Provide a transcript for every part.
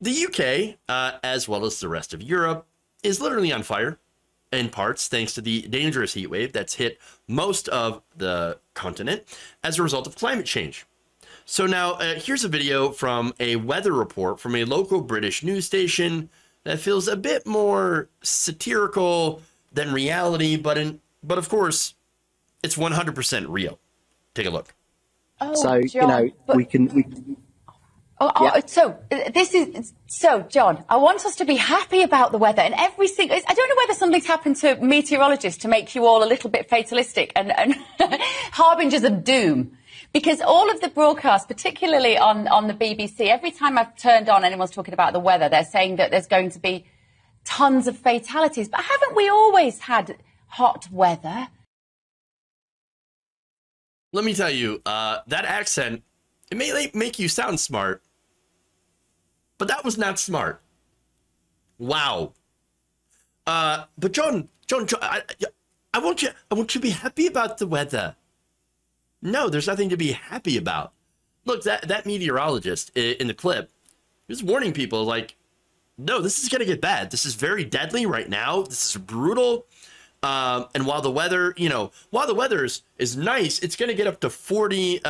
The UK, as well as the rest of Europe, is literally on fire, in parts thanks to the dangerous heat wave that's hit most of the continent as a result of climate change. So now here's a video from a weather report from a local British news station that feels a bit more satirical than reality, but of course, it's 100% real. Take a look. Oh, so, John, we can So, John, I want us to be happy about the weather and every single. I don't know whether something's happened to meteorologists to make you all a little bit fatalistic and harbingers of doom. Because all of the broadcasts, particularly on the BBC, every time I've turned on anyone's talking about the weather, they're saying that there's going to be tons of fatalities. But haven't we always had hot weather? Let me tell you, that accent, it may make you sound smart, but that was not smart. Wow. But John, I want you to be happy about the weather. No, there's nothing to be happy about. Look, that meteorologist in the clip, he was warning people like, no, this is going to get bad. This is very deadly right now. This is brutal. And while the weather, is nice, it's going to get up to 40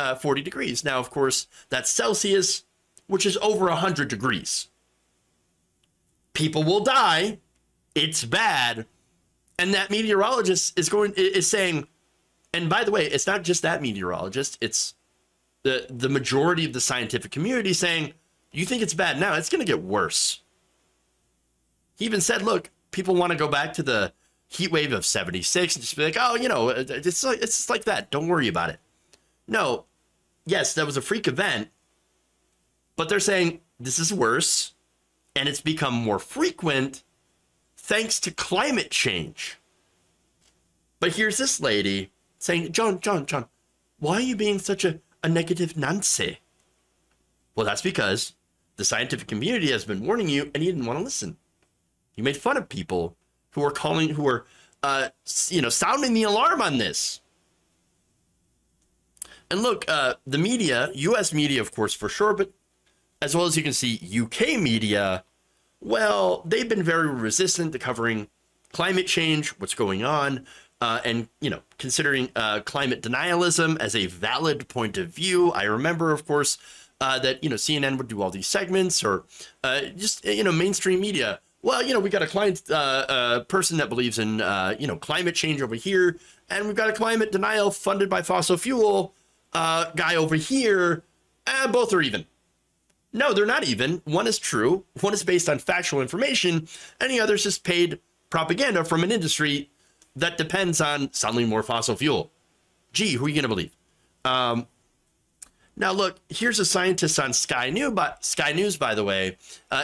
degrees. Now, of course, that's Celsius, which is over 100 degrees. People will die. It's bad. And that meteorologist is saying, and by the way, it's not just that meteorologist, it's the majority of the scientific community saying, you think it's bad now, it's going to get worse. He even said, look, people want to go back to the heat wave of 76 and just be like, oh, it's just like that. Don't worry about it. No, yes, that was a freak event, but they're saying this is worse and it's become more frequent thanks to climate change. But here's this lady saying, John, why are you being such a negative Nancy? Well, that's because the scientific community has been warning you and you didn't want to listen. You made fun of people who are sounding the alarm on this. And look, the media, US media, of course, for sure, but as well as you can see, UK media, well, they've been very resistant to covering climate change, what's going on, and, considering climate denialism as a valid point of view. I remember, of course, that, CNN would do all these segments or mainstream media. Well, we got a client person that believes in, climate change over here, and we've got a climate denial funded by fossil fuel guy over here. Both are even. No, they're not even. One is true. One is based on factual information, and the other is just paid propaganda from an industry that depends on selling more fossil fuel. Gee, who are you going to believe? Now, look, here's a scientist on Sky News, by the way,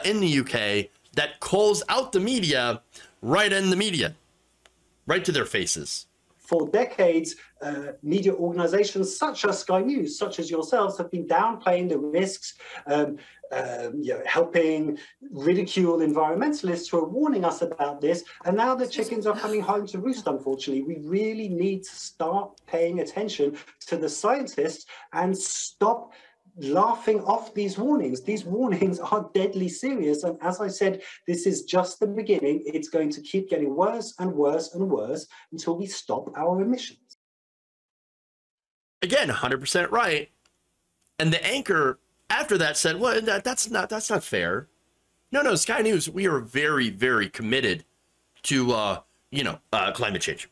in the UK, that calls out the media right to their faces. For decades, media organizations such as Sky News, such as yourselves, have been downplaying the risks, helping ridicule environmentalists who are warning us about this. And now the chickens are coming home to roost, unfortunately. We really need to start paying attention to the scientists and stop laughing off these warnings. These warnings are deadly serious. And as I said, this is just the beginning. It's going to keep getting worse and worse and worse until we stop our emissions. Again, 100% right. And the anchor after that said, well, that's not fair. No, Sky News, we are very, very committed to, climate change.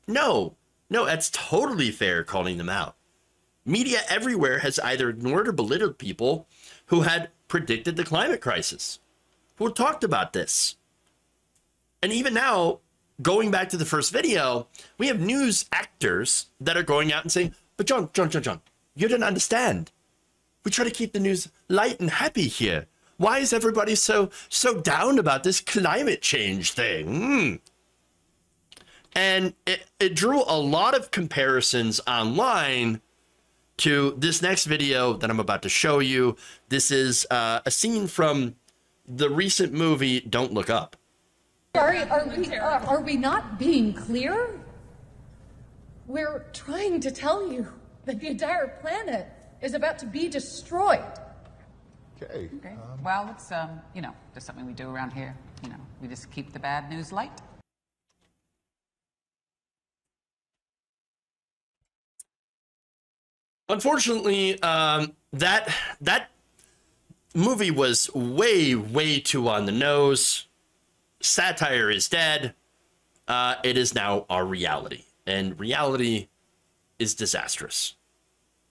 No, that's totally fair calling them out. Media everywhere has either ignored or belittled people who had predicted the climate crisis, who talked about this. And even now, going back to the first video, we have news actors that are going out and saying, but John, you didn't understand. We try to keep the news light and happy here. Why is everybody so down about this climate change thing? And it drew a lot of comparisons online to this next video that I'm about to show you. This is a scene from the recent movie Don't Look Up. Are we not being clear? We're trying to tell you that the entire planet is about to be destroyed. Okay. Well, it's, you know, just something we do around here. You know, we just keep the bad news light. Unfortunately, that movie was way too on the nose. Satire is dead. It is now our reality, and reality is disastrous.